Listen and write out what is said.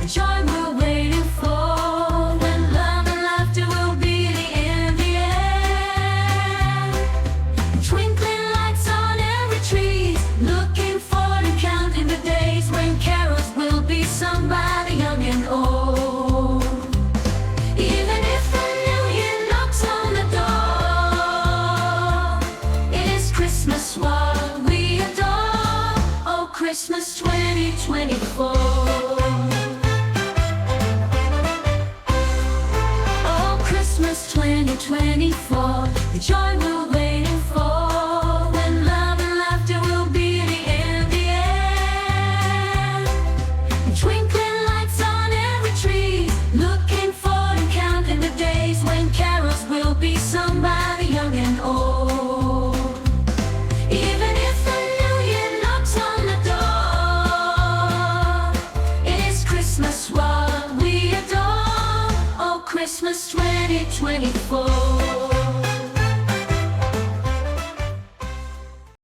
joy we're waiting for, when love and laughter will be in the air. Twinkling lights on every tree, looking forward and counting the days when carols will be sung by the young and old. Even if the new year knocks on the door, it is Christmas what we adore. Oh, Christmas 2024. Oh, Christmas 2024, the joy we're waiting for, when love and laughter will be in the air. Twinkling lights on every tree, looking forward and counting the days when carols will be sung by the young and old. Even if the new year knocks on the door, it is Christmas what we adore. Oh, Christmas 2024.